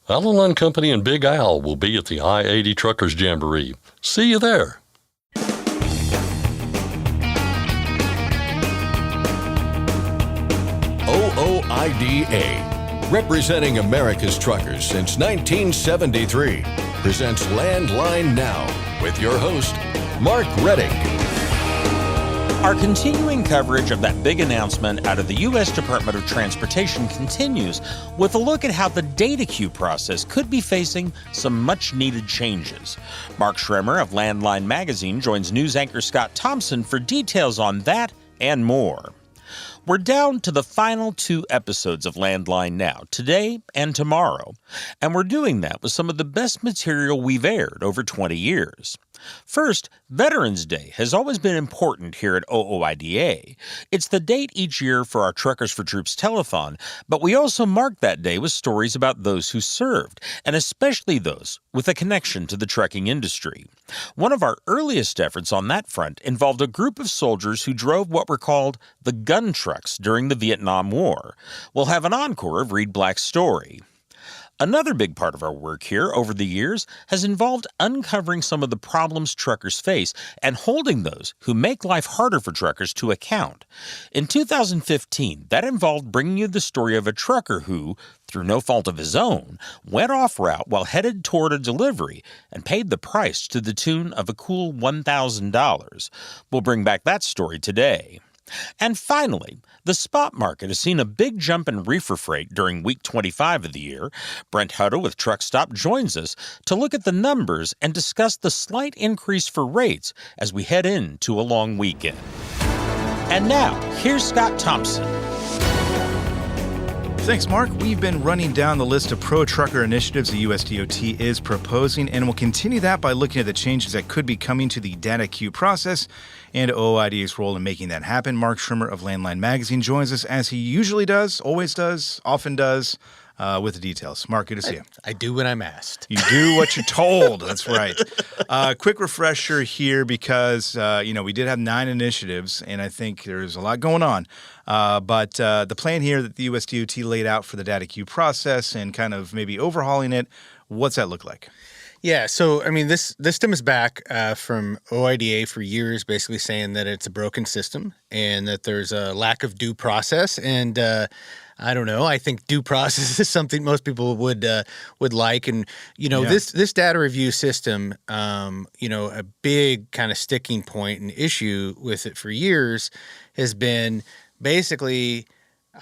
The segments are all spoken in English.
Allen Company and Big Al will be at the I-80 Truckers Jamboree. See you there. OOIDA, representing America's truckers since 1973, presents Landline Now with your host, Mark Reddick. Our continuing coverage of that big announcement out of the U.S. Department of Transportation continues with a look at how the DataQ process could be facing some much-needed changes. Mark Schremer of Landline Magazine joins news anchor Scott Thompson for details on that and more. We're down to the final 2 episodes of Landline Now, today and tomorrow, and we're doing that with some of the best material we've aired over 20 years. First, Veterans Day has always been important here at OOIDA. It's the date each year for our Truckers for Troops telethon, but we also mark that day with stories about those who served, and especially those with a connection to the trucking industry. One of our earliest efforts on that front involved a group of soldiers who drove what were called the gun trucks during the Vietnam War. We'll have an encore of Reed Black's story. Another big part of our work here over the years has involved uncovering some of the problems truckers face and holding those who make life harder for truckers to account. In 2015, that involved bringing you the story of a trucker who, through no fault of his own, went off route while headed toward a delivery and paid the price to the tune of a cool $1,000. We'll bring back that story today. And finally, the spot market has seen a big jump in reefer freight during week 25 of the year. Brent Huddle with Truck Stop joins us to look at the numbers and discuss the slight increase for rates as we head into a long weekend. And now, here's Scott Thompson. Thanks, Mark. We've been running down the list of pro-trucker initiatives the USDOT is proposing, and we'll continue that by looking at the changes that could be coming to the DataQ process and OOIDA's role in making that happen. Mark Schremer of Landline Magazine joins us as he usually does, always does, often does, with the details. Mark, good to see you. I do what I'm asked. You do what you're told. That's right. Quick refresher here because, we did have 9 initiatives, and I think there's a lot going on. But the plan here that the USDOT laid out for the DataQ process and kind of maybe overhauling it, what's that look like? Yeah, so, this stems back from OIDA for years, basically saying that it's a broken system and that there's a lack of due process. And I don't know, I think due process is something most people would like. And, this data review system, a big kind of sticking point and issue with it for years has been basically,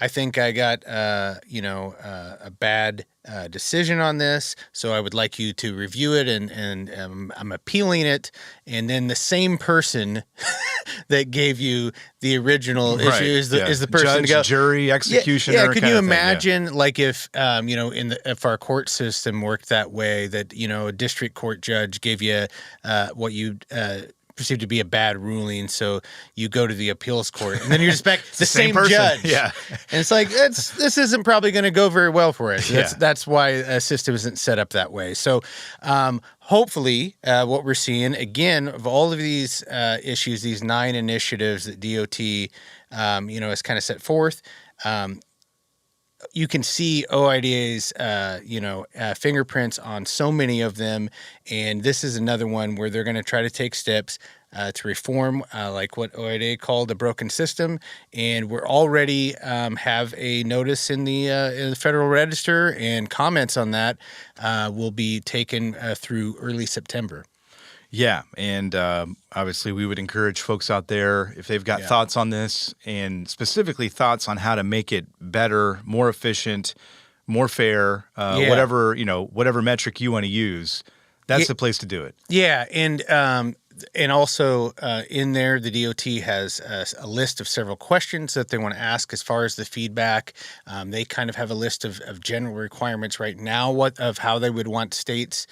I think I got, a bad decision on this, so I would like you to review it, and I'm appealing it. And then the same person that gave you the original issue is the person judge, to go, jury, executioner. Yeah, could you imagine, like if if our court system worked that way, that a district court judge gave you what you perceived to be a bad ruling, so you go to the appeals court, and then you expect the same judge. Yeah, and it's like this isn't probably going to go very well for us. Yeah. That's why a system isn't set up that way. So hopefully, what we're seeing again of all of these issues, these 9 initiatives that DOT has kind of set forth. You can see OIDA's, fingerprints on so many of them, and this is another one where they're going to try to take steps to reform, like what OIDA called a broken system. And we're already have a notice in the Federal Register, and comments on that will be taken through early September. Yeah, and obviously we would encourage folks out there, if they've got thoughts on this, and specifically thoughts on how to make it better, more efficient, more fair, whatever metric you want to use, that's the place to do it. Yeah, and also in there, the DOT has a list of several questions that they want to ask as far as the feedback. They kind of have a list of general requirements right now of how they would want states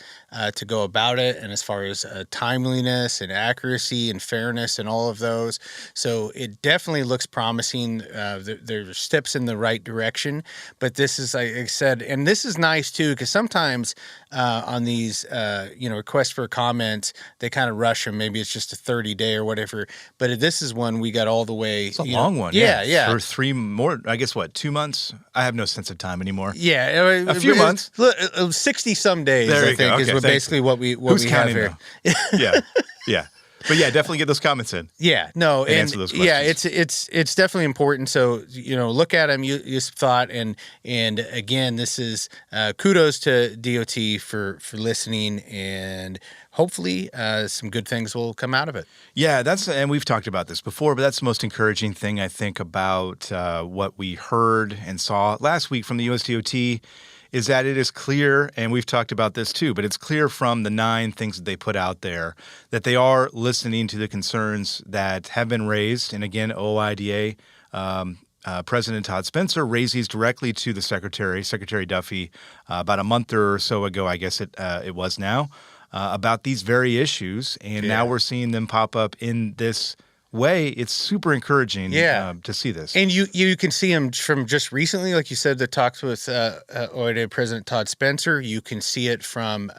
to go about it, and as far as timeliness and accuracy and fairness and all of those. So it definitely looks promising. There's steps in the right direction, but this is, like I said, and this is nice too, because sometimes on these requests for comments, they kind of rush them and maybe it's just a 30-day or whatever. But this is one we got all the way. It's a long one. Yeah. For 3 more, I guess, 2 months? I have no sense of time anymore. Yeah. A few months. 60-some days, There I you think, go. is Okay, basically what we Who's have counting here. Yeah. But yeah, definitely get those comments in. Yeah, no, and answer those questions. yeah, it's definitely important. So look at them, use thought, and again, this is kudos to DOT for listening, and hopefully some good things will come out of it. Yeah, and we've talked about this before, but that's the most encouraging thing I think about what we heard and saw last week from the USDOT. Is that it is clear, and we've talked about this too, but it's clear from the 9 things that they put out there that they are listening to the concerns that have been raised. And again, OIDA President Todd Spencer raised these directly to the Secretary Duffy, about a month or so ago, I guess it was now, about these very issues. And now we're seeing them pop up in this way. It's super encouraging to see this. And you can see him from just recently, like you said, the talks with OIDA President Todd Spencer. You can see it from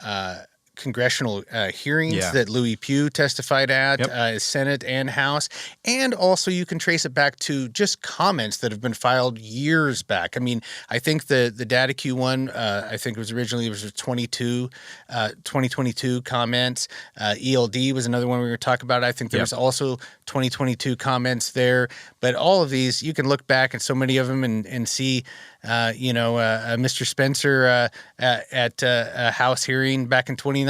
congressional hearings that Louis Pugh testified at, Senate and House. And also you can trace it back to just comments that have been filed years back. I mean, I think the DataQ one, I think it was 2022 comments. ELD was another one we were talking about. I think there was also 2022 comments there. But all of these, you can look back at so many of them and see Mr. Spencer at a House hearing back in 2019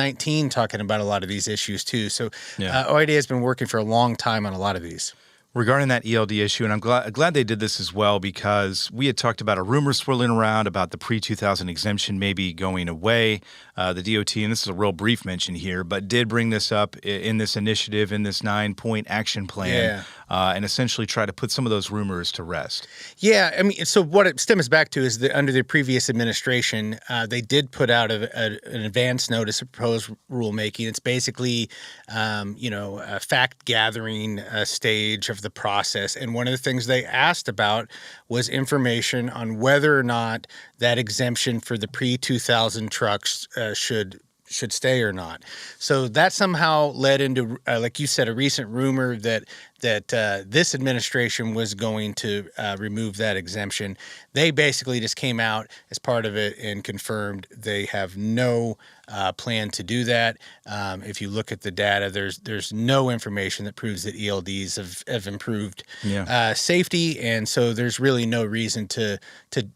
talking about a lot of these issues too. So OIDA has been working for a long time on a lot of these. Regarding that ELD issue, and I'm glad they did this as well, because we had talked about a rumor swirling around about the pre-2000 exemption maybe going away. The DOT, and this is a real brief mention here, but did bring this up in this initiative, in this 9-point action plan, and essentially try to put some of those rumors to rest. Yeah, I mean, so what it stems back to is that under the previous administration, they did put out an advance notice of proposed rulemaking. It's basically, a fact-gathering stage of the process. And one of the things they asked about was information on whether or not that exemption for the pre-2000 trucks should stay or not. So that somehow led into, like you said, a recent rumor that this administration was going to remove that exemption. They basically just came out as part of it and confirmed they have no plan to do that. If you look at the data, there's no information that proves that ELDs have improved safety, and so there's really no reason to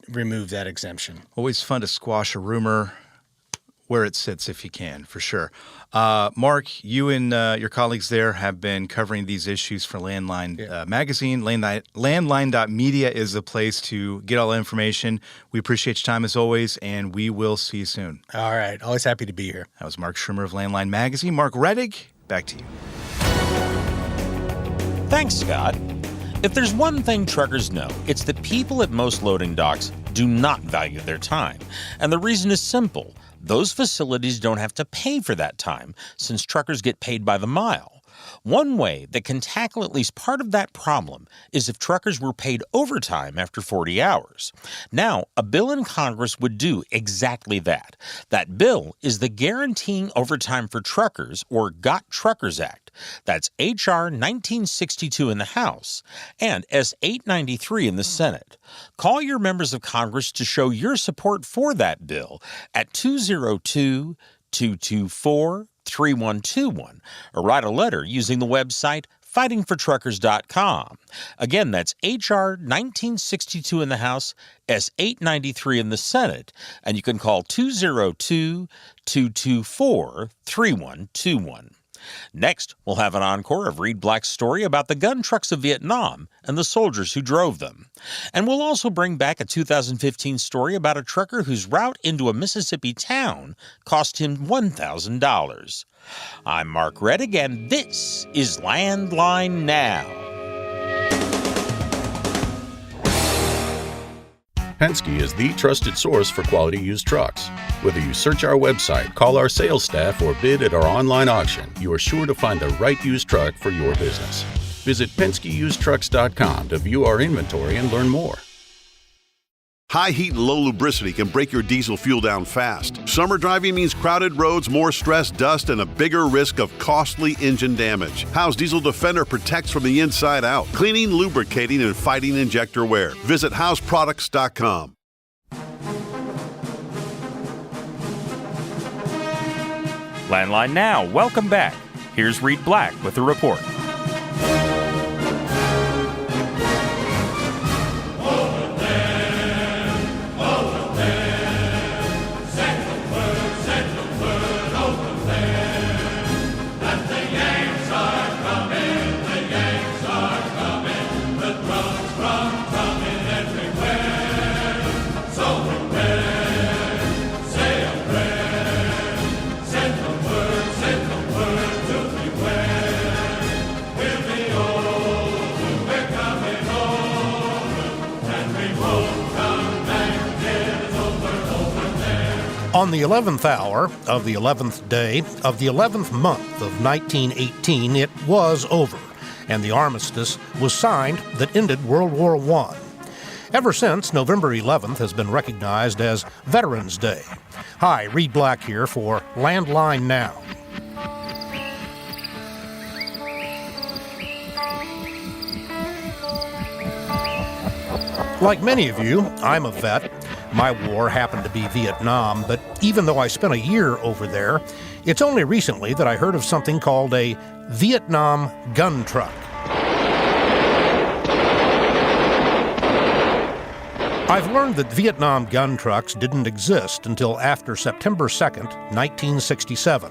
remove that exemption. Always fun to squash a rumor where it sits if you can, for sure. Mark, you and your colleagues there have been covering these issues for Landline Magazine. Landline.media is the place to get all the information. We appreciate your time as always, and we will see you soon. All right. Always happy to be here. That was Mark Schirmer of Landline Magazine. Mark Rettig, back to you. Thanks, Scott. If there's one thing truckers know, it's that people at most loading docks do not value their time. And the reason is simple. Those facilities don't have to pay for that time, since truckers get paid by the mile. One way that can tackle at least part of that problem is if truckers were paid overtime after 40 hours. Now, a bill in Congress would do exactly that. That bill is the Guaranteeing Overtime for Truckers, or Got Truckers Act. That's H.R. 1962 in the House and S. 893 in the Senate. Call your members of Congress to show your support for that bill at 202-224-3121 or write a letter using the website fightingfortruckers.com. Again, that's H.R. 1962 in the House, S. 893 in the Senate, and you can call 202-224-3121. Next, we'll have an encore of Reed Black's story about the gun trucks of Vietnam and the soldiers who drove them. And we'll also bring back a 2015 story about a trucker whose route into a Mississippi town cost him $1,000. I'm Mark Rettig, and this is Landline Now. Penske is the trusted source for quality used trucks. Whether you search our website, call our sales staff, or bid at our online auction, you are sure to find the right used truck for your business. Visit PenskeUsedTrucks.com to view our inventory and learn more. High heat and low lubricity can break your diesel fuel down fast. Summer driving means crowded roads, more stress, dust, and a bigger risk of costly engine damage. Howe's Diesel Defender protects from the inside out, cleaning, lubricating, and fighting injector wear. Visit howsproducts.com. Landline Now, welcome back. Here's Reed Black with the report. On the 11th hour of the 11th day of the 11th month of 1918, it was over, and the armistice was signed that ended World War I. Ever since, November 11th has been recognized as Veterans Day. Hi, Reed Black here for Landline Now. Like many of you, I'm a vet. My war happened to be Vietnam, but even though I spent a year over there, it's only recently that I heard of something called a Vietnam gun truck. I've learned that Vietnam gun trucks didn't exist until after September 2nd, 1967.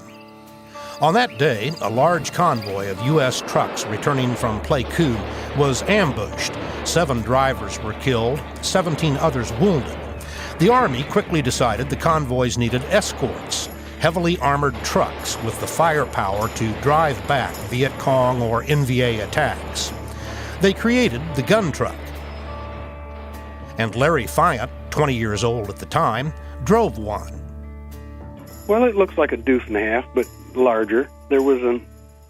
On that day, a large convoy of U.S. trucks returning from Pleiku was ambushed. 7 drivers were killed, 17 others wounded. The Army quickly decided the convoys needed escorts, heavily armored trucks with the firepower to drive back Viet Cong or NVA attacks. They created the gun truck. And Larry Fayant, 20 years old at the time, drove one. Well, it looks like a deuce and a half, but larger. There was an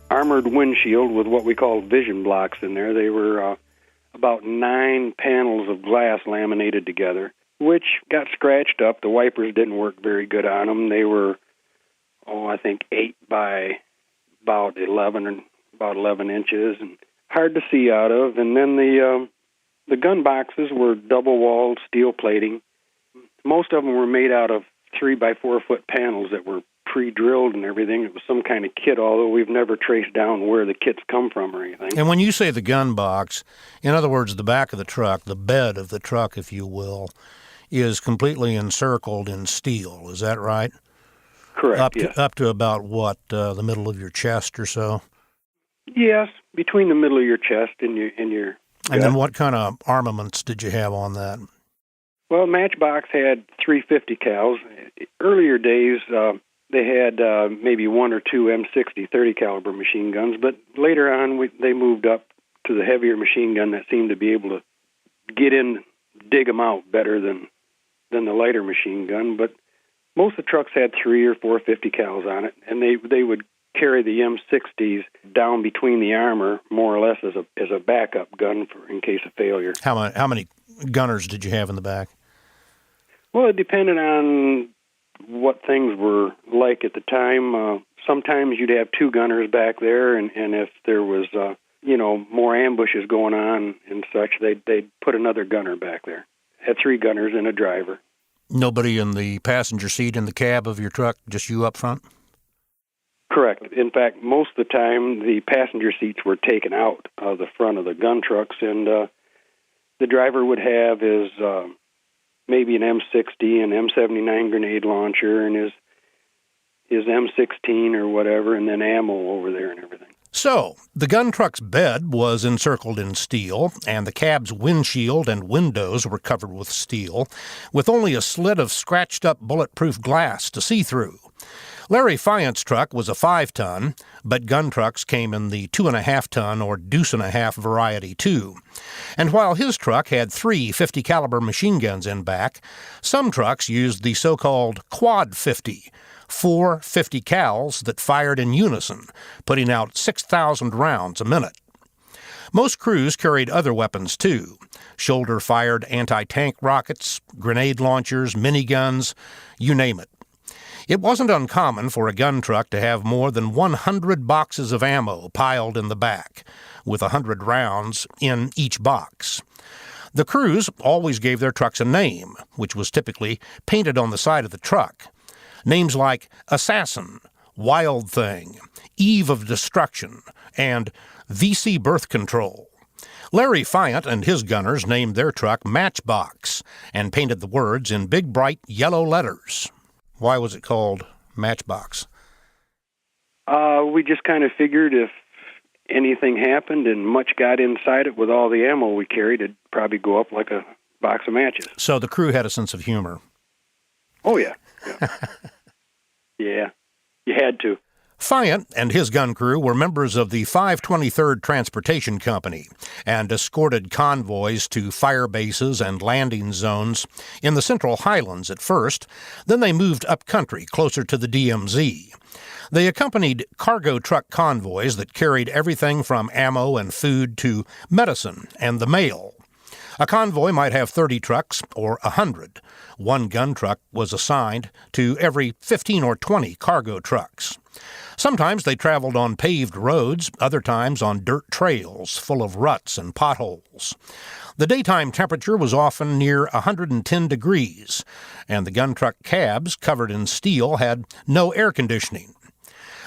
armored windshield with what we call vision blocks in there. They were about 9 panels of glass laminated together, which got scratched up. The wipers didn't work very good on them. They were, I think 8 by about 11 inches, and hard to see out of. And then the gun boxes were double-walled steel plating. Most of them were made out of 3 by 4 foot panels that were pre-drilled and everything. It was some kind of kit, although we've never traced down where the kits come from or anything. And when you say the gun box, in other words, the back of the truck, the bed of the truck, if you will, is completely encircled in steel. Is that right? Correct, Up to about what, the middle of your chest or so? Yes, between the middle of your chest and your And then what kind of armaments did you have on that? Well, Matchbox had 350 cals. Earlier days, they had maybe 1 or 2 M60 30 caliber machine guns, but later on they moved up to the heavier machine gun that seemed to be able to get in, dig them out better than the lighter machine gun. But most of the trucks had 3 or 4 50 cals on it, and they would carry the M60s down between the armor more or less as a backup gun in case of failure. How many gunners did you have in the back? Well, it depended on what things were like at the time. Sometimes you'd have 2 gunners back there, and if there was, more ambushes going on and such, they'd put another gunner back there. Had 3 gunners and a driver. Nobody in the passenger seat in the cab of your truck, just you up front? Correct. In fact, most of the time, the passenger seats were taken out of the front of the gun trucks, and the driver would have his maybe an M60, an M79 grenade launcher, and his M16 or whatever, and then ammo over there and everything. So, the gun truck's bed was encircled in steel, and the cab's windshield and windows were covered with steel, with only a slit of scratched-up bulletproof glass to see through. Larry Fayant's truck was a 5-ton, but gun trucks came in the 2.5-ton or deuce-and-a-half variety too. And while his truck had 3 50 caliber machine guns in back, some trucks used the so-called quad 50, 4 50 cals that fired in unison, putting out 6,000 rounds a minute. Most crews carried other weapons, too. Shoulder-fired anti-tank rockets, grenade launchers, miniguns, you name it. It wasn't uncommon for a gun truck to have more than 100 boxes of ammo piled in the back, with 100 rounds in each box. The crews always gave their trucks a name, which was typically painted on the side of the truck. Names like Assassin, Wild Thing, Eve of Destruction, and VC Birth Control. Larry Fayant and his gunners named their truck Matchbox and painted the words in big, bright yellow letters. Why was it called Matchbox? We just kind of figured if anything happened and much got inside it with all the ammo we carried, it'd probably go up like a box of matches. So the crew had a sense of humor. Oh, yeah. Yeah, you had to. Fayant and his gun crew were members of the 523rd Transportation Company and escorted convoys to fire bases and landing zones in the Central Highlands at first. Then they moved up country, closer to the DMZ. They accompanied cargo truck convoys that carried everything from ammo and food to medicine and the mail. A convoy might have 30 trucks or 100. One gun truck was assigned to every 15 or 20 cargo trucks. Sometimes they traveled on paved roads, other times on dirt trails full of ruts and potholes. The daytime temperature was often near 110 degrees, and the gun truck cabs, covered in steel, had no air conditioning.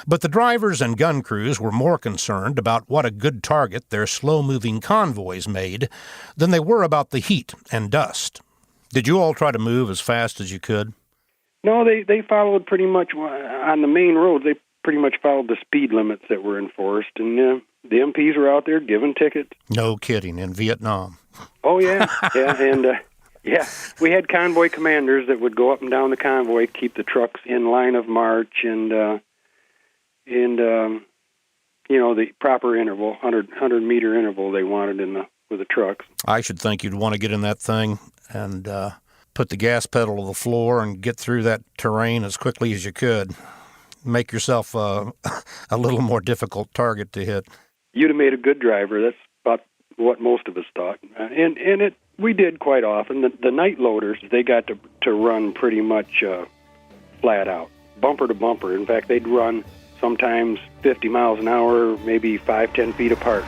But the drivers and gun crews were more concerned about what a good target their slow-moving convoys made than they were about the heat and dust. Did you all try to move as fast as you could? No, they followed pretty much on the main roads. They pretty much followed the speed limits that were enforced, and the MPs were out there giving tickets. No kidding, in Vietnam. Oh, yeah, yeah, and we had convoy commanders that would go up and down the convoy, keep the trucks in line of march, and the proper interval, 100-meter interval they wanted with the trucks. I should think you'd want to get in that thing and put the gas pedal to the floor and get through that terrain as quickly as you could. Make yourself a little more difficult target to hit. You'd have made a good driver. That's about what most of us thought. We did quite often. The night loaders, they got to run pretty much flat out, bumper to bumper. In fact, they'd run sometimes 50 miles an hour, maybe 5-10 feet apart.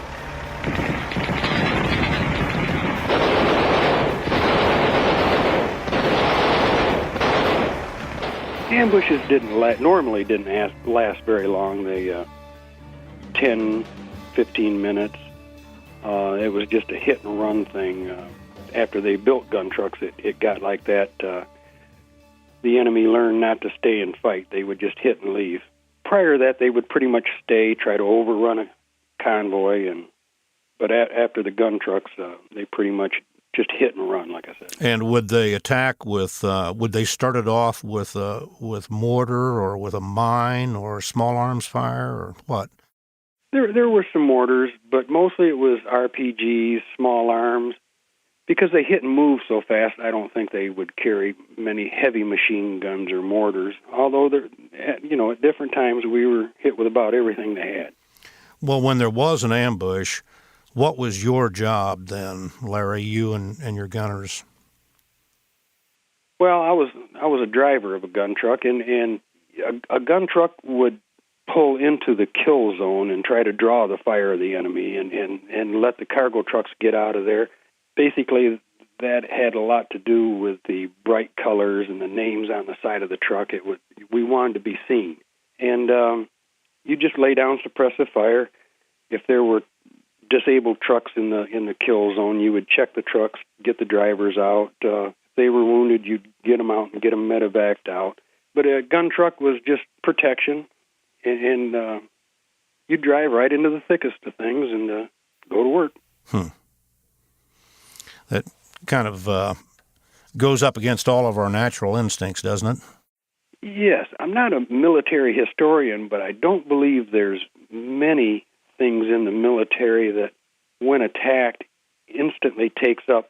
Ambushes normally didn't last very long. They 10, 15 minutes. It was just a hit and run thing. After they built gun trucks, it got like that. The enemy learned not to stay and fight. They would just hit and leave. Prior to that, they would pretty much stay, try to overrun a convoy, but after the gun trucks, they pretty much just hit and run, like I said. And would they attack with? Would they start it off with mortar or with a mine or small arms fire or what? There were some mortars, but mostly it was RPGs, small arms. Because they hit and move so fast, I don't think they would carry many heavy machine guns or mortars. Although, at different times we were hit with about everything they had. Well, when there was an ambush, what was your job then, Larry, you and your gunners? Well, I was a driver of a gun truck, and a gun truck would pull into the kill zone and try to draw the fire of the enemy and let the cargo trucks get out of there. Basically, that had a lot to do with the bright colors and the names on the side of the truck. We wanted to be seen. And you just lay down suppressive fire. If there were disabled trucks in the kill zone, you would check the trucks, get the drivers out. If they were wounded, you'd get them out and get them medevaced out. But a gun truck was just protection, and you'd drive right into the thickest of things and go to work. That kind of goes up against all of our natural instincts, doesn't it? Yes. I'm not a military historian, but I don't believe there's many things in the military that, when attacked, instantly takes up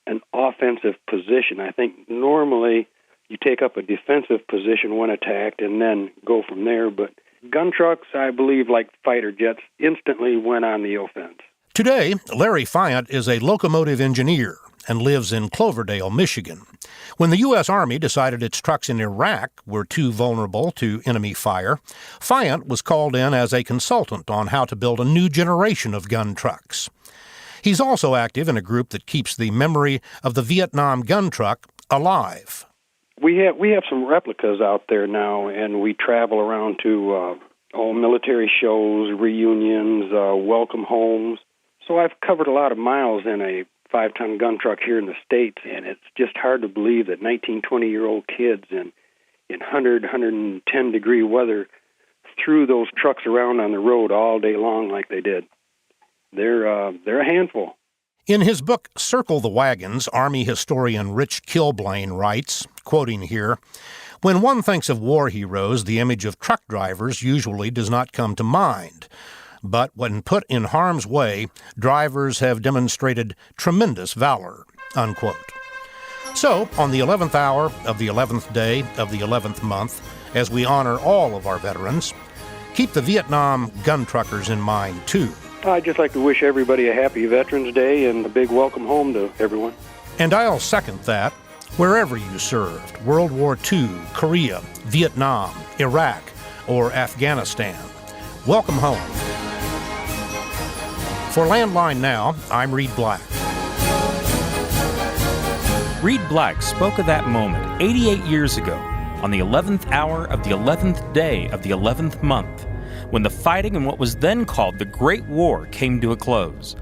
an offensive position. I think normally you take up a defensive position when attacked and then go from there. But gun trucks, I believe, like fighter jets, instantly went on the offense. Today, Larry Fayant is a locomotive engineer and lives in Cloverdale, Michigan. When the U.S. Army decided its trucks in Iraq were too vulnerable to enemy fire, Fayant was called in as a consultant on how to build a new generation of gun trucks. He's also active in a group that keeps the memory of the Vietnam gun truck alive. We have some replicas out there now, and we travel around to all military shows, reunions, welcome homes. So I've covered a lot of miles in a 5-ton gun truck here in the States, and it's just hard to believe that 19, 20-year-old kids in 100, 110-degree weather threw those trucks around on the road all day long like they did. They're a handful. In his book, Circle the Wagons, Army historian Rich Kilblane writes, quoting here, "When one thinks of war heroes, the image of truck drivers usually does not come to mind. But when put in harm's way, drivers have demonstrated tremendous valor," unquote. So, on the 11th hour of the 11th day of the 11th month, as we honor all of our veterans, keep the Vietnam gun truckers in mind, too. I'd just like to wish everybody a happy Veterans Day and a big welcome home to everyone. And I'll second that. Wherever you served, World War II, Korea, Vietnam, Iraq, or Afghanistan, welcome home. For Landline Now, I'm Reed Black. Reed Black spoke of that moment 88 years ago, on the 11th hour of the 11th day of the 11th month, when the fighting in what was then called the Great War came to a close.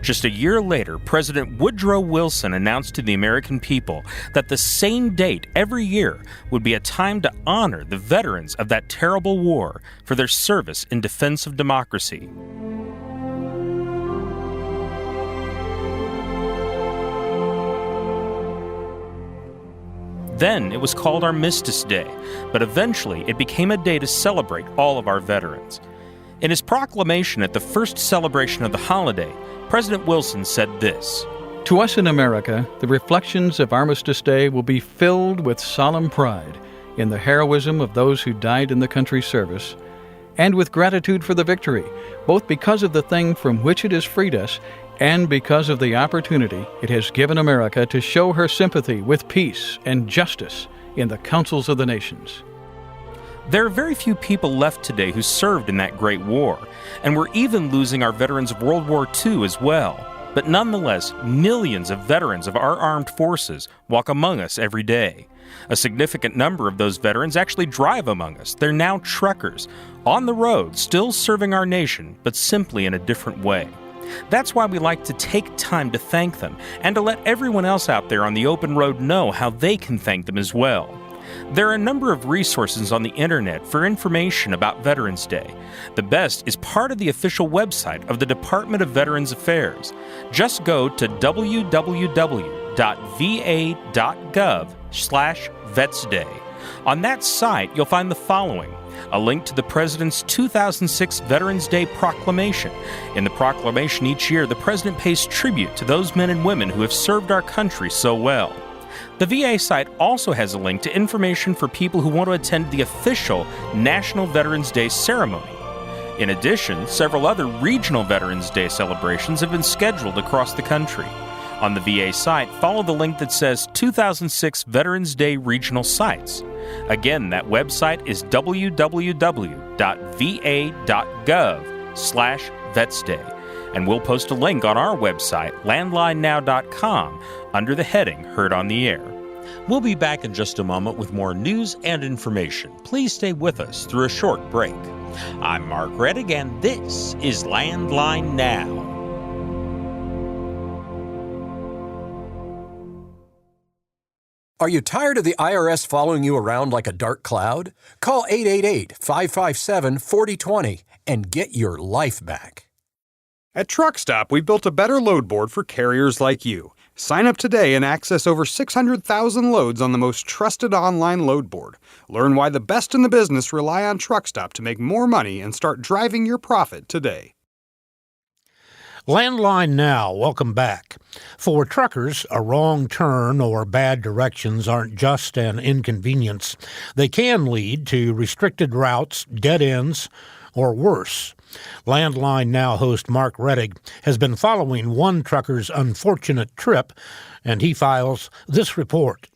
Just a year later, President Woodrow Wilson announced to the American people that the same date every year would be a time to honor the veterans of that terrible war for their service in defense of democracy. Then it was called Armistice Day, but eventually it became a day to celebrate all of our veterans. In his proclamation at the first celebration of the holiday, President Wilson said this: "To us in America, the reflections of Armistice Day will be filled with solemn pride in the heroism of those who died in the country's service, and with gratitude for the victory, both because of the thing from which it has freed us and because of the opportunity it has given America to show her sympathy with peace and justice in the councils of the nations." There are very few people left today who served in that great war, and we're even losing our veterans of World War II as well. But nonetheless, millions of veterans of our armed forces walk among us every day. A significant number of those veterans actually drive among us. They're now truckers, on the road, still serving our nation, but simply in a different way. That's why we like to take time to thank them, and to let everyone else out there on the open road know how they can thank them as well. There are a number of resources on the internet for information about Veterans Day. The best is part of the official website of the Department of Veterans Affairs. Just go to www.va.gov/vetsday. On that site, you'll find the following: a link to the President's 2006 Veterans Day Proclamation. In the proclamation each year, the President pays tribute to those men and women who have served our country so well. The VA site also has a link to information for people who want to attend the official National Veterans Day ceremony. In addition, several other regional Veterans Day celebrations have been scheduled across the country. On the VA site, follow the link that says 2006 Veterans Day Regional Sites. Again, that website is www.va.gov/vetsday. And we'll post a link on our website, landlinenow.com, under the heading Heard on the Air. We'll be back in just a moment with more news and information. Please stay with us through a short break. I'm Mark Reddick, and this is Landline Now. Are you tired of the IRS following you around like a dark cloud? Call 888-557-4020 and get your life back. At TruckStop, we built a better load board for carriers like you. Sign up today and access over 600,000 loads on the most trusted online load board. Learn why the best in the business rely on TruckStop to make more money and start driving your profit today. Landline Now, welcome back. For truckers, a wrong turn or bad directions aren't just an inconvenience. They can lead to restricted routes, dead ends, or worse. Landline Now host Mark Rettig has been following one trucker's unfortunate trip, and he files this report.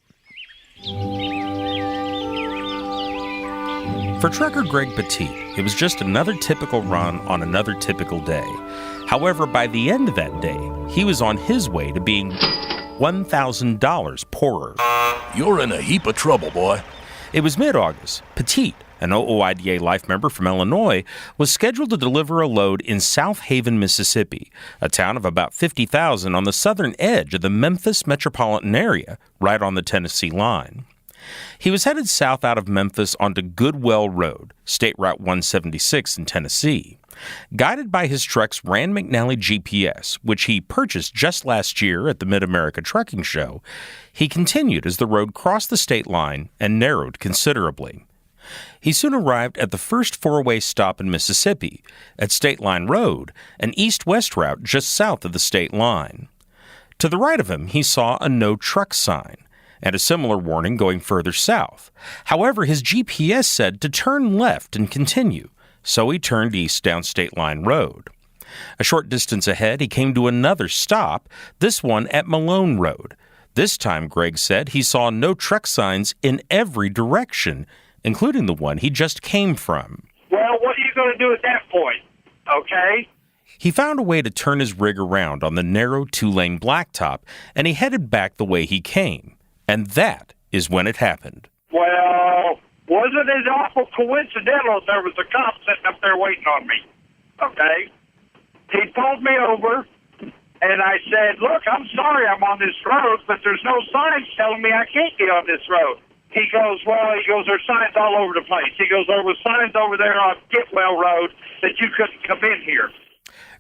For trucker Greg Petit, it was just another typical run on another typical day. However, by the end of that day, he was on his way to being $1,000 poorer. You're in a heap of trouble, boy. It was mid-August. Petit, an OOIDA life member from Illinois, was scheduled to deliver a load in South Haven, Mississippi, a town of about 50,000 on the southern edge of the Memphis metropolitan area, right on the Tennessee line. He was headed south out of Memphis onto Goodwell Road, State Route 176 in Tennessee. Guided by his truck's Rand McNally GPS, which he purchased just last year at the Mid-America Trucking Show, he continued as the road crossed the state line and narrowed considerably. He soon arrived at the first four-way stop in Mississippi, at State Line Road, an east-west route just south of the state line. To the right of him, he saw a no-truck sign, and a similar warning going further south. However, his GPS said to turn left and continue, so he turned east down State Line Road. A short distance ahead, he came to another stop, this one at Malone Road. This time, Greg said, he saw no truck signs in every direction, including the one he just came from. Well, what are you going to do at that point? Okay? He found a way to turn his rig around on the narrow two-lane blacktop, and he headed back the way he came. And that is when it happened. Well, wasn't it awful coincidental there was a cop sitting up there waiting on me? Okay? He pulled me over, and I said, look, I'm sorry I'm on this road, but there's no signs telling me I can't get on this road. He goes, there's signs all over the place. He goes, there was signs over there on Getwell Road that you couldn't come in here.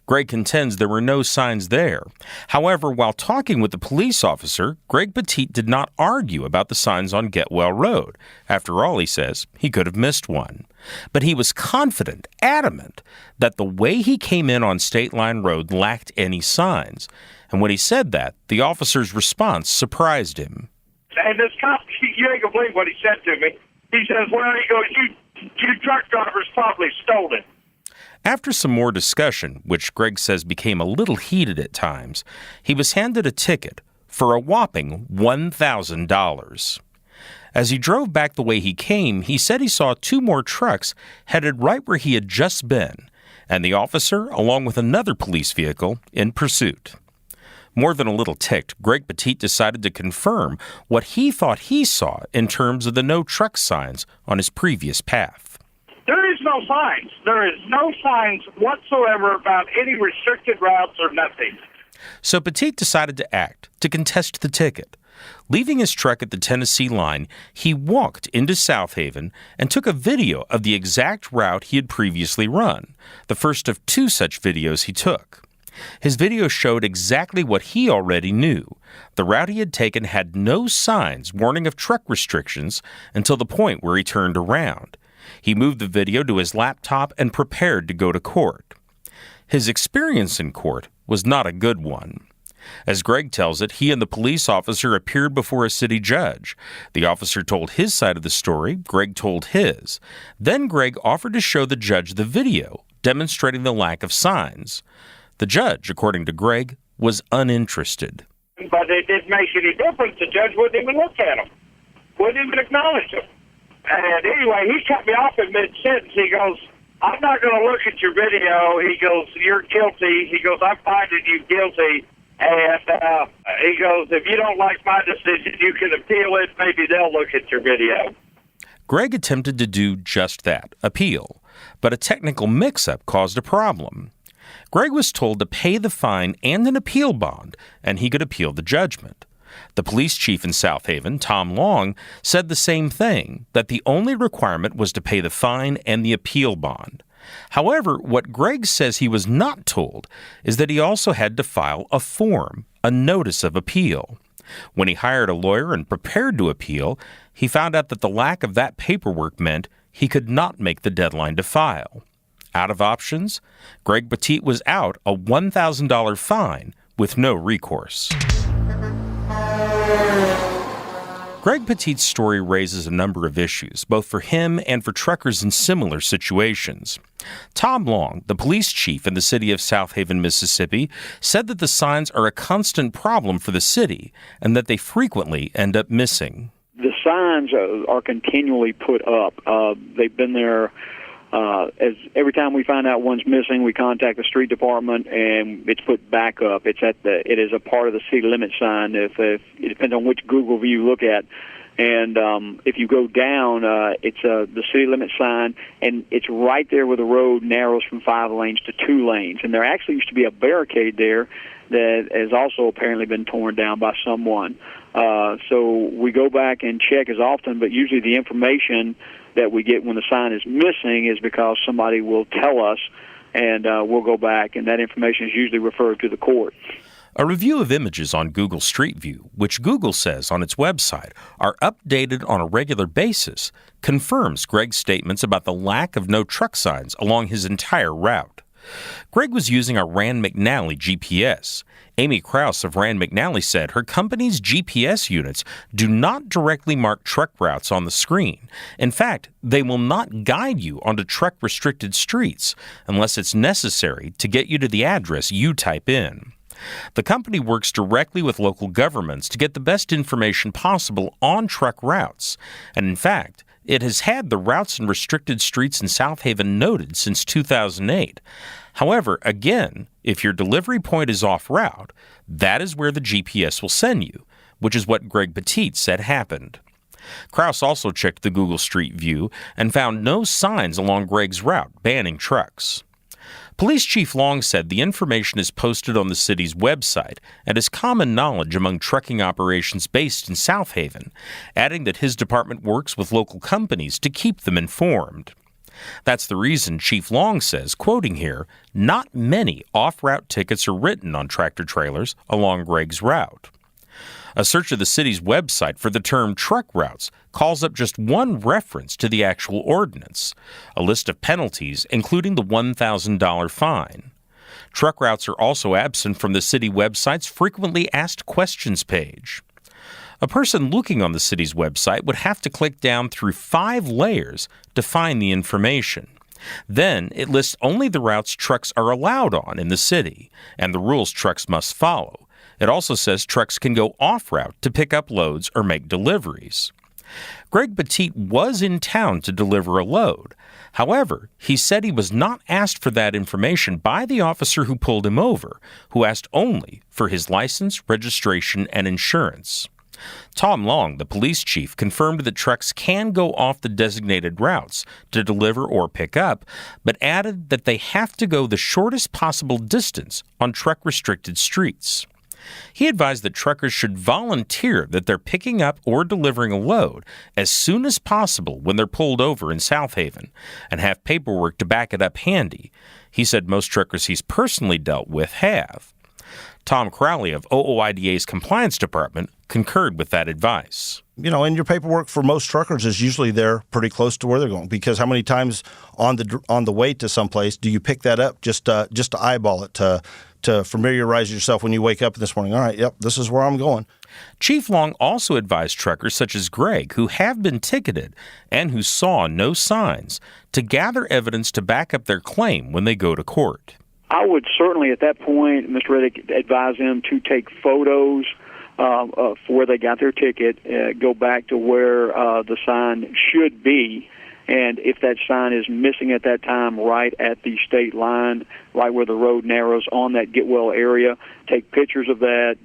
Greg contends there were no signs there. However, while talking with the police officer, Greg Petit did not argue about the signs on Getwell Road. After all, he says, he could have missed one. But he was confident, adamant, that the way he came in on State Line Road lacked any signs. And when he said that, the officer's response surprised him. And this cop, you ain't gonna believe what he said to me. He says, well, he goes, you truck drivers probably stole it. After some more discussion, which Greg says became a little heated at times, he was handed a ticket for a whopping $1,000. As he drove back the way he came, he said he saw two more trucks headed right where he had just been, and the officer, along with another police vehicle, in pursuit. More than a little ticked, Greg Petit decided to confirm what he thought he saw in terms of the no truck signs on his previous path. There is no signs. There is no signs whatsoever about any restricted routes or nothing. So Petit decided to act, to contest the ticket. Leaving his truck at the Tennessee line, he walked into South Haven and took a video of the exact route he had previously run, the first of two such videos he took. His video showed exactly what he already knew. The route he had taken had no signs warning of truck restrictions until the point where he turned around. He moved the video to his laptop and prepared to go to court. His experience in court was not a good one. As Greg tells it, he and the police officer appeared before a city judge. The officer told his side of the story, Greg told his. Then Greg offered to show the judge the video, demonstrating the lack of signs. The judge, according to Greg, was uninterested. But it didn't make any difference. The judge wouldn't even look at him, wouldn't even acknowledge him. And anyway, he cut me off in mid-sentence. He goes, I'm not going to look at your video. He goes, you're guilty. He goes, I'm finding you guilty. And he goes, if you don't like my decision, you can appeal it. Maybe they'll look at your video. Greg attempted to do just that, appeal. But a technical mix-up caused a problem. Greg was told to pay the fine and an appeal bond, and he could appeal the judgment. The police chief in South Haven, Tom Long, said the same thing, that the only requirement was to pay the fine and the appeal bond. However, what Greg says he was not told is that he also had to file a form, a notice of appeal. When he hired a lawyer and prepared to appeal, he found out that the lack of that paperwork meant he could not make the deadline to file. Out of options, Greg Petit was out a $1,000 fine with no recourse. Greg Petit's story raises a number of issues, both for him and for truckers in similar situations. Tom Long, the police chief in the city of South Haven, Mississippi, said that the signs are a constant problem for the city and that they frequently end up missing. The signs are continually put up. They've been there. As every time we find out one's missing, we contact the street department and it's put back up. It is a part of the city limit sign. If it depends on which Google view you look at, and if you go down, it's the city limit sign, and it's right there where the road narrows from 5 lanes to 2 lanes. And there actually used to be a barricade there that has also apparently been torn down by someone. So we go back and check as often, but usually the information that we get when the sign is missing is because somebody will tell us, and we'll go back, and that information is usually referred to the court. A review of images on Google Street View, which Google says on its website are updated on a regular basis, confirms Greg's statements about the lack of no truck signs along his entire route. Greg was using a Rand McNally GPS. Amy Krause of Rand McNally said her company's GPS units do not directly mark truck routes on the screen. In fact, they will not guide you onto truck-restricted streets unless it's necessary to get you to the address you type in. The company works directly with local governments to get the best information possible on truck routes, and in fact, it has had the routes and restricted streets in South Haven noted since 2008. However, again, if your delivery point is off route, that is where the GPS will send you, which is what Greg Petit said happened. Krause also checked the Google Street View and found no signs along Greg's route banning trucks. Police Chief Long said the information is posted on the city's website and is common knowledge among trucking operations based in South Haven, adding that his department works with local companies to keep them informed. That's the reason Chief Long says, quoting here, not many off-route tickets are written on tractor-trailers along Greg's route. A search of the city's website for the term truck routes calls up just one reference to the actual ordinance, a list of penalties, including the $1,000 fine. Truck routes are also absent from the city website's frequently asked questions page. A person looking on the city's website would have to click down through 5 layers to find the information. Then it lists only the routes trucks are allowed on in the city and the rules trucks must follow. It also says trucks can go off-route to pick up loads or make deliveries. Greg Petit was in town to deliver a load. However, he said he was not asked for that information by the officer who pulled him over, who asked only for his license, registration, and insurance. Tom Long, the police chief, confirmed that trucks can go off the designated routes to deliver or pick up, but added that they have to go the shortest possible distance on truck-restricted streets. He advised that truckers should volunteer that they're picking up or delivering a load as soon as possible when they're pulled over in South Haven and have paperwork to back it up handy. He said most truckers he's personally dealt with have. Tom Crowley of OOIDA's compliance department concurred with that advice. You know, and your paperwork for most truckers is usually there pretty close to where they're going, because how many times on the way to someplace do you pick that up just to eyeball it, to familiarize yourself when you wake up this morning? All right, yep, this is where I'm going. Chief Long also advised truckers such as Greg, who have been ticketed and who saw no signs, to gather evidence to back up their claim when they go to court. I would certainly at that point, Mr. Reddick, advise them to take photos for where they got their ticket, go back to where the sign should be, and if that sign is missing at that time right at the state line, right where the road narrows on that Getwell area, take pictures of that,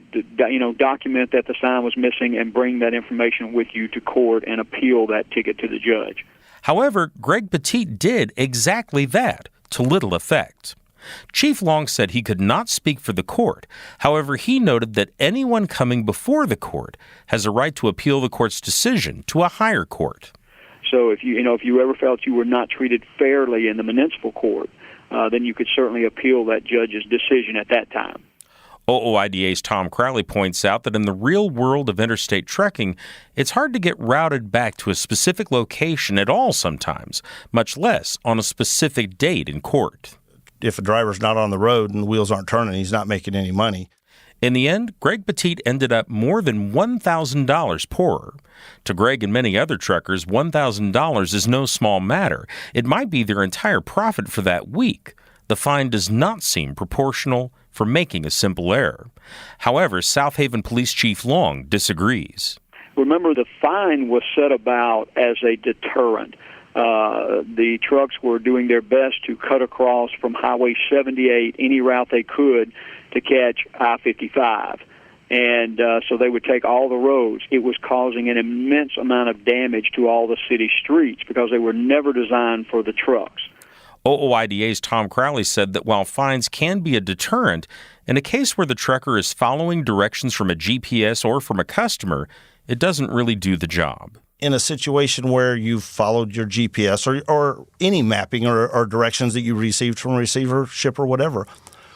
document that the sign was missing, and bring that information with you to court and appeal that ticket to the judge. However, Greg Petit did exactly that, to little effect. Chief Long said he could not speak for the court. However, he noted that anyone coming before the court has a right to appeal the court's decision to a higher court. So if you ever felt you were not treated fairly in the municipal court, then you could certainly appeal that judge's decision at that time. OOIDA's Tom Crowley points out that in the real world of interstate trucking, it's hard to get routed back to a specific location at all sometimes, much less on a specific date in court. If a driver's not on the road and the wheels aren't turning, he's not making any money. In the end, Greg Petit ended up more than $1,000 poorer. To Greg and many other truckers, $1,000 is no small matter. It might be their entire profit for that week. The fine does not seem proportional for making a simple error. However, South Haven Police Chief Long disagrees. Remember, the fine was set about as a deterrent. The trucks were doing their best to cut across from Highway 78 any route they could to catch I-55. And so they would take all the roads. It was causing an immense amount of damage to all the city streets because they were never designed for the trucks. OOIDA's Tom Crowley said that while fines can be a deterrent, in a case where the trucker is following directions from a GPS or from a customer, it doesn't really do the job. In a situation where you've followed your GPS or any mapping or directions that you received from a receiver, shipper, whatever,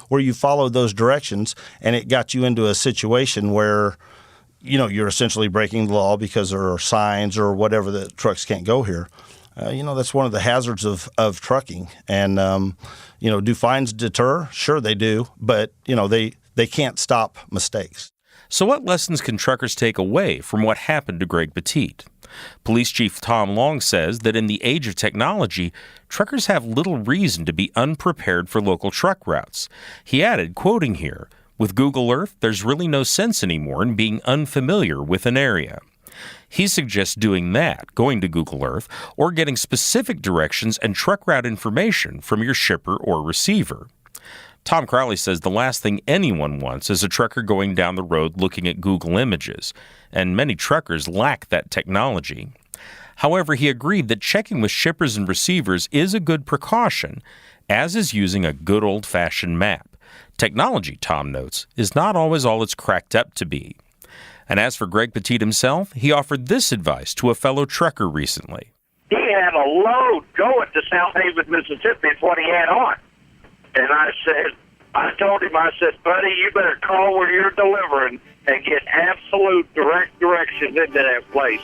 where you followed those directions and it got you into a situation where, you're essentially breaking the law because there are signs or whatever that trucks can't go here. That's one of the hazards of trucking. And, do fines deter? Sure, they do. But, they can't stop mistakes. So what lessons can truckers take away from what happened to Greg Petit? Police Chief Tom Long says that in the age of technology, truckers have little reason to be unprepared for local truck routes. He added, quoting here, "With Google Earth, there's really no sense anymore in being unfamiliar with an area." He suggests doing that, going to Google Earth, or getting specific directions and truck route information from your shipper or receiver. Tom Crowley says the last thing anyone wants is a trucker going down the road looking at Google Images, and many truckers lack that technology. However, he agreed that checking with shippers and receivers is a good precaution, as is using a good old-fashioned map. Technology, Tom notes, is not always all it's cracked up to be. And as for Greg Petit himself, he offered this advice to a fellow trucker recently. He had a load going to South Haven, Mississippi. It's what he had on. And I told him, buddy, you better call where you're delivering and get absolute direct directions into that place.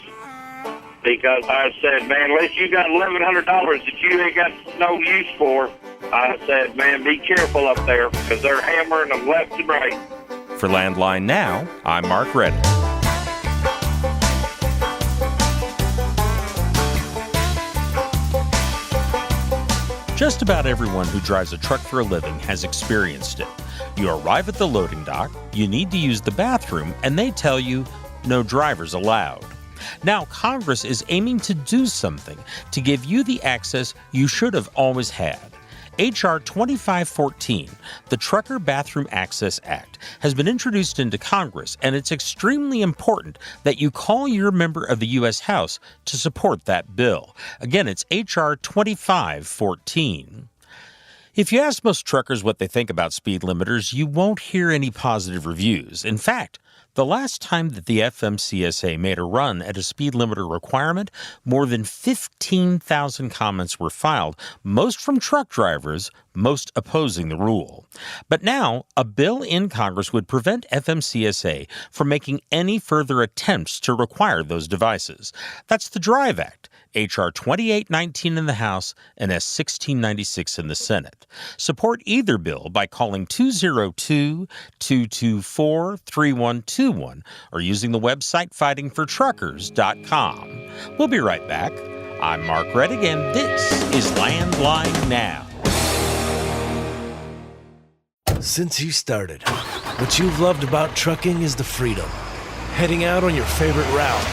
Because I said, man, unless you got $1,100 that you ain't got no use for, I said, man, be careful up there because they're hammering them left and right. For Landline Now, I'm Mark Redden. Just about everyone who drives a truck for a living has experienced it. You arrive at the loading dock, you need to use the bathroom, and they tell you, no drivers allowed. Now, Congress is aiming to do something to give you the access you should have always had. H.R. 2514, the Trucker Bathroom Access Act, has been introduced into Congress, and it's extremely important that you call your member of the U.S. House to support that bill. Again, it's H.R. 2514. If you ask most truckers what they think about speed limiters, you won't hear any positive reviews. In fact, the last time that the FMCSA made a run at a speed limiter requirement, more than 15,000 comments were filed, most from truck drivers, most opposing the rule. But now, a bill in Congress would prevent FMCSA from making any further attempts to require those devices. That's the DRIVE Act, H.R. 2819 in the House and S. 1696 in the Senate. Support either bill by calling 202-224-3121 or using the website fightingfortruckers.com. We'll be right back. I'm Mark Reddick, and this is Landline Now. Since you started, what you've loved about trucking is the freedom. Heading out on your favorite route,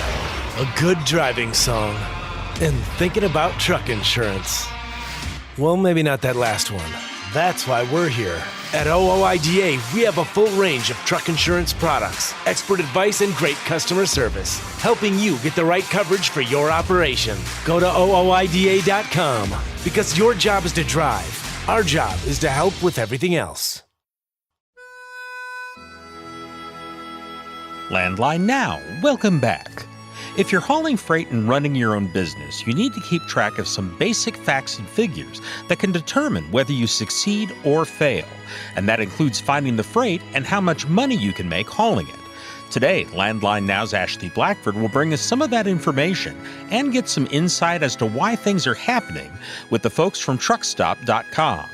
a good driving song, and thinking about truck insurance. Well, maybe not that last one. That's why we're here. At OOIDA, we have a full range of truck insurance products, expert advice, and great customer service, helping you get the right coverage for your operation. Go to OOIDA.com, because your job is to drive. Our job is to help with everything else. Landline Now, welcome back. If you're hauling freight and running your own business, you need to keep track of some basic facts and figures that can determine whether you succeed or fail. And that includes finding the freight and how much money you can make hauling it. Today, Landline Now's Ashley Blackford will bring us some of that information and get some insight as to why things are happening with the folks from truckstop.com.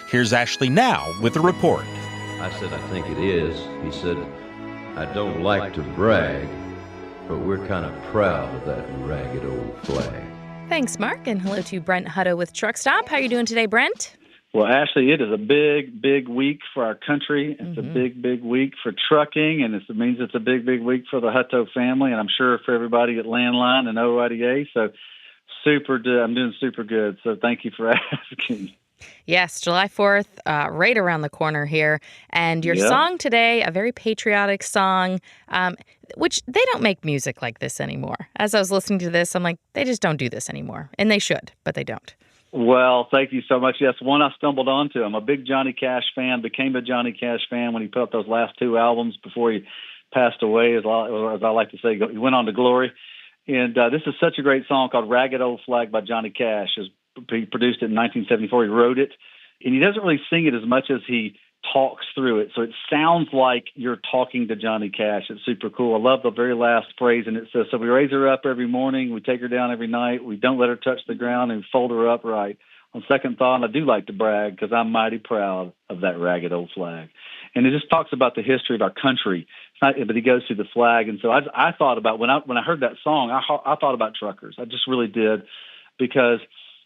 Here's Ashley now with a report. I said, I think it is. He said, I don't like to brag, but we're kind of proud of that ragged old flag. Thanks, Mark, and hello to Brent Hutto with Truck Stop. How are you doing today, Brent? Well, Ashley, it is a big, big week for our country. It's a big, big week for trucking, and it means it's a big, big week for the Hutto family, and I'm sure for everybody at Landline and OIDA. So I'm doing super good. So thank you for asking. Yes, July 4th, right around the corner here. And your song today, a very patriotic song, which they don't make music like this anymore. As I was listening to this, I'm like, they just don't do this anymore. And they should, but they don't. Well, thank you so much. Yes, one I stumbled onto. I'm a big Johnny Cash fan, became a Johnny Cash fan when he put up those last two albums before he passed away, as I like to say, he went on to glory. And this is such a great song called Ragged Old Flag by Johnny Cash. He produced it in 1974. He wrote it, and he doesn't really sing it as much as he talks through it. So it sounds like you're talking to Johnny Cash. It's super cool. I love the very last phrase, and it says, so we raise her up every morning, we take her down every night, we don't let her touch the ground, and fold her up right. On second thought, I do like to brag because I'm mighty proud of that ragged old flag. And it just talks about the history of our country. But he goes through the flag. And so I thought about, when I heard that song, I thought about truckers. I just really did, because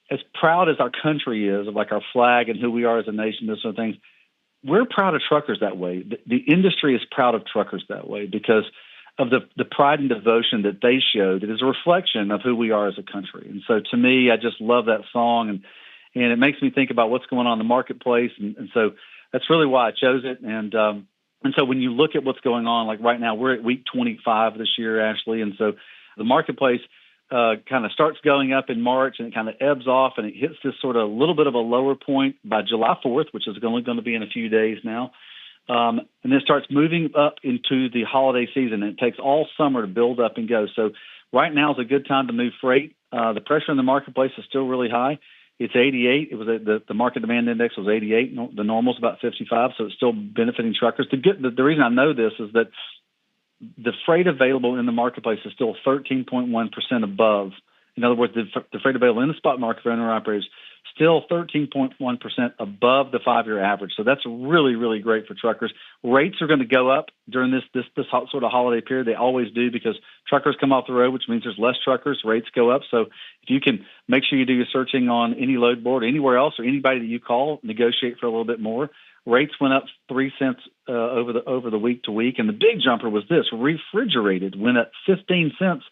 as proud as our country is of like our flag and who we are as a nation, those sort of things, we're proud of truckers that way. The industry is proud of truckers that way because of the pride and devotion that they showed. It is a reflection of who we are as a country. And so to me, I just love that song, and it makes me think about what's going on in the marketplace. And so that's really why I chose it. And so when you look at what's going on, like right now, we're at week 25 this year, Ashley. And so the marketplace kind of starts going up in March, and it kind of ebbs off, and it hits this sort of little bit of a lower point by July 4th, which is only going to be in a few days now. And then it starts moving up into the holiday season, and it takes all summer to build up and go. So right now is a good time to move freight. The pressure in the marketplace is still really high. It's 88. It was the market demand index was 88. The normal's about 55, so it's still benefiting truckers. The reason I know this is that the freight available in the marketplace is still 13.1% above. In other words, the freight available in the spot market for owner-operators still 13.1% above the 5-year average. So that's really, really great for truckers. Rates are going to go up during this sort of holiday period. They always do, because truckers come off the road, which means there's less truckers. Rates go up. So if you can make sure you do your searching on any load board, anywhere else, or anybody that you call, negotiate for a little bit more. Rates went up 3 cents over the week to week, and the big jumper was this: refrigerated went up 15 cents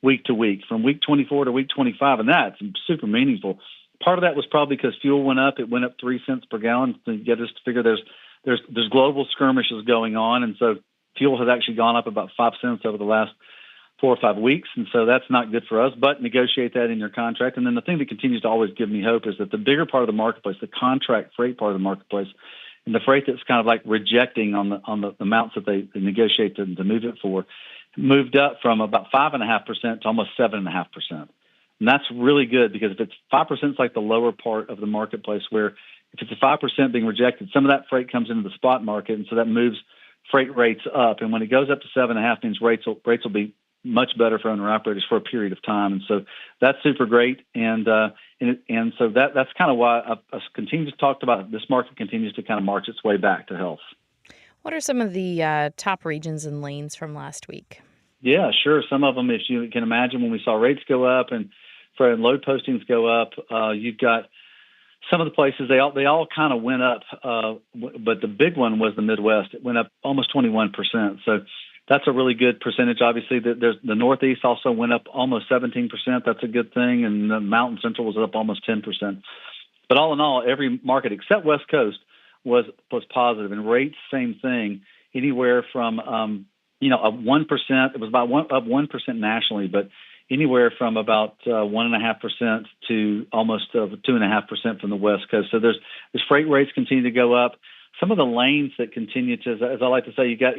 week to week, from week 24 to week 25, and that's super meaningful. Part of that was probably because fuel went up; it went up 3 cents per gallon. To get us to figure there's global skirmishes going on, and so fuel has actually gone up about 5 cents over the last 4 or 5 weeks, and so that's not good for us. But negotiate that in your contract. And then the thing that continues to always give me hope is that the bigger part of the marketplace, the contract freight part of the marketplace, and the freight that's kind of like rejecting on the amounts that they negotiate to move it for, moved up from about 5.5% to almost 7.5%. And that's really good, because if it's 5%, it's like the lower part of the marketplace, where if it's a 5% being rejected, some of that freight comes into the spot market, and so that moves freight rates up. And when it goes up to 7.5%, means rates will be much better for owner-operators for a period of time. And so that's super great. And so that's kind of why I continue to talk about this market continues to kind of march its way back to health. What are some of the top regions and lanes from last week? Yeah, sure. Some of them, if you can imagine, when we saw rates go up and load postings go up, you've got some of the places, they all kind of went up, but the big one was the Midwest. It went up almost 21%. So that's a really good percentage. Obviously, the Northeast also went up almost 17%. That's a good thing. And the Mountain Central was up almost 10%. But all in all, every market except West Coast was positive. And rates, same thing, anywhere from, a 1%. It was up 1% nationally, but anywhere from about 1.5% to almost 2.5% from the West Coast. So there's freight rates continue to go up. Some of the lanes that continue to, as I like to say, you got,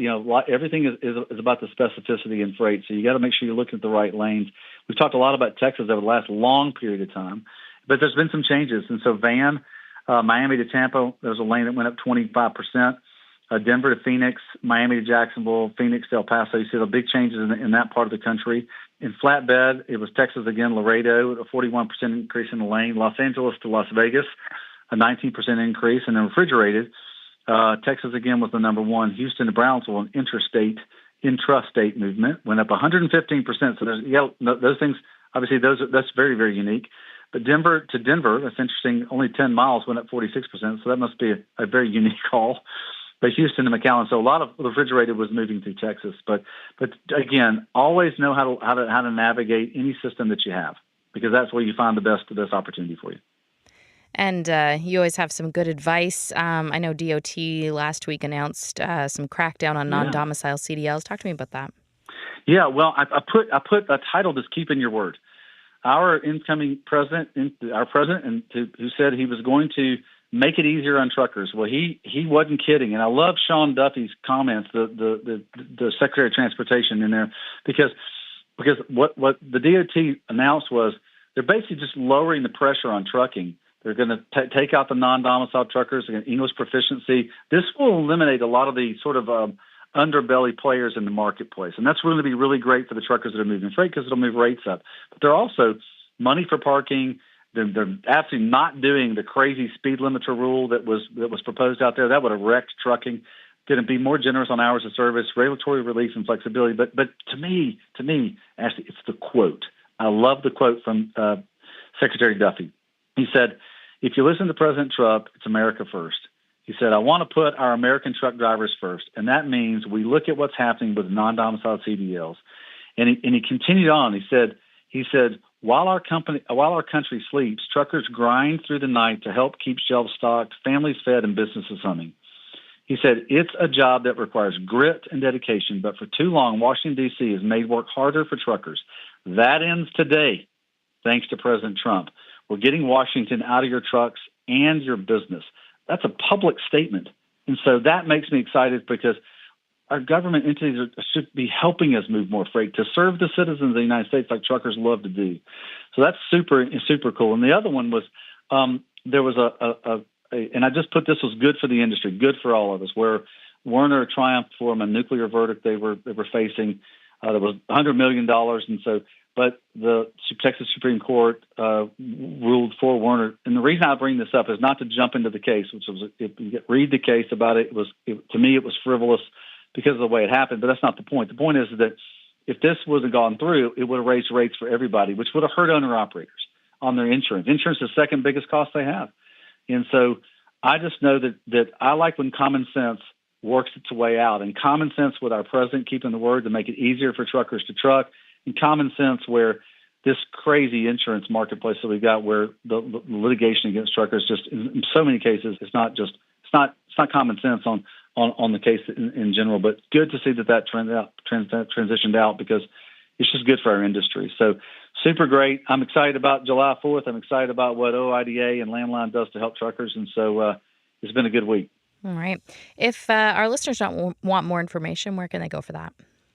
everything is about the specificity in freight. So you got to make sure you're looking at the right lanes. We've talked a lot about Texas over the last long period of time, but there's been some changes. And so Miami to Tampa, there's a lane that went up 25%. Denver to Phoenix, Miami to Jacksonville, Phoenix to El Paso. You see the big changes in that part of the country. In flatbed, it was Texas again, Laredo, a 41% increase in the lane. Los Angeles to Las Vegas, a 19% increase. And then refrigerated, Texas again was the number one. Houston to Brownsville, an intrastate movement, went up 115%. So those things, obviously, that's very, very unique. But Denver to Denver, that's interesting, only 10 miles went up 46%. So that must be a very unique call. But Houston to McAllen, so a lot of refrigerated was moving through Texas. But again, always know how to navigate any system that you have, because that's where you find the best opportunity for you. And you always have some good advice. I know DOT last week announced some crackdown on non-domicile CDLs. Talk to me about that. Yeah, well, I put a title, just keeping your word. Our incoming president, who said he was going to make it easier on truckers. Well, he wasn't kidding, and I love Sean Duffy's comments, the Secretary of Transportation in there, because what the DOT announced was they're basically just lowering the pressure on trucking. They're going to take out the non-domiciled truckers, English proficiency. This will eliminate a lot of the sort of underbelly players in the marketplace, and that's going to be really great for the truckers that are moving freight because it'll move rates up. But they're also money for parking. They're absolutely not doing the crazy speed limiter rule that was proposed out there. That would have wrecked trucking. Going to be more generous on hours of service, regulatory relief, and flexibility. But to me, Ashley, it's the quote. I love the quote from Secretary Duffy. He said, "If you listen to President Trump, it's America first." He said, "I want to put our American truck drivers first, and that means we look at what's happening with non-domiciled CDLs." And he continued on. He said. While our country sleeps, truckers grind through the night to help keep shelves stocked, families fed, and businesses humming. He said, "It's a job that requires grit and dedication, but for too long, Washington, D.C. has made work harder for truckers. That ends today, thanks to President Trump. We're getting Washington out of your trucks and your business." That's a public statement. And so that makes me excited because our government entities should be helping us move more freight to serve the citizens of the United States like truckers love to do. So that's super, super cool. And the other one was there was and I just put this was good for the industry, good for all of us, where Werner triumphed for them, a nuclear verdict they were facing. There was $100 million. And so, but the Texas Supreme Court ruled for Werner. And the reason I bring this up is not to jump into the case, which was, if you read the case about it, to me, it was frivolous because of the way it happened, but that's not the point. The point is that if this wasn't gone through, it would have raised rates for everybody, which would have hurt owner-operators on their insurance. Insurance is the second biggest cost they have. And so I just know that I like when common sense works its way out, and common sense with our president keeping the word to make it easier for truckers to truck, and common sense where this crazy insurance marketplace that we've got where the litigation against truckers just in so many cases it's not common sense on the case in general, but good to see that transitioned out because it's just good for our industry. So super great. I'm excited about July 4th. I'm excited about what OIDA and Landline does to help truckers. And so it's been a good week. All right. If our listeners don't want more information, where can they go for that?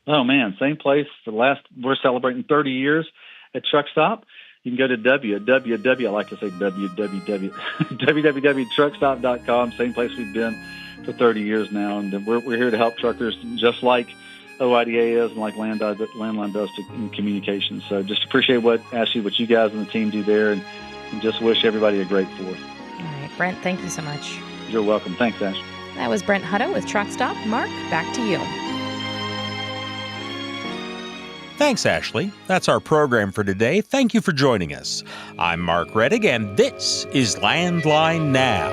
Oh, man, same place. We're celebrating 30 years at Truck Stop. You can go to www.truckstop.com, same place we've been for 30 years now. And we're here to help truckers just like OIDA is and like Landline does in communication. So just appreciate what you guys and the team do there, and just wish everybody a great 4th. All right, Brent, thank you so much. You're welcome. Thanks, Ash. That was Brent Hutto with Truck Stop. Mark, back to you. Thanks, Ashley. That's our program for today. Thank you for joining us. I'm Mark Reddick, and this is Landline Now.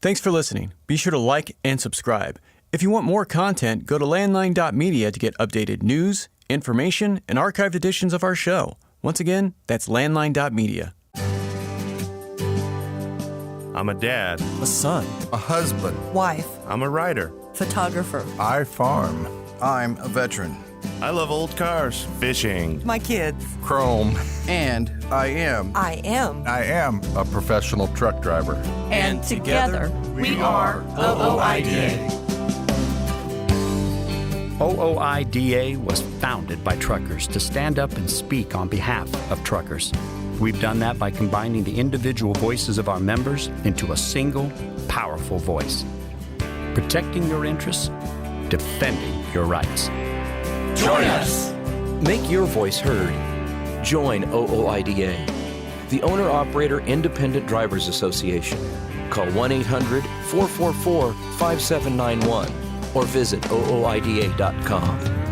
Thanks for listening. Be sure to like and subscribe. If you want more content, go to landline.media to get updated news, information, and archived editions of our show. Once again, that's landline.media. I'm a dad, a son, a husband, wife. I'm a writer, photographer. I farm. I'm a veteran. I love old cars, fishing, my kids, chrome, and I am a professional truck driver. And together we are OOIDA. OOIDA was founded by truckers to stand up and speak on behalf of truckers. We've done that by combining the individual voices of our members into a single, powerful voice. Protecting your interests, defending your rights. Join us! Make your voice heard. Join OOIDA. the Owner-Operator Independent Drivers Association. Call 1-800-444-5791 or visit ooida.com.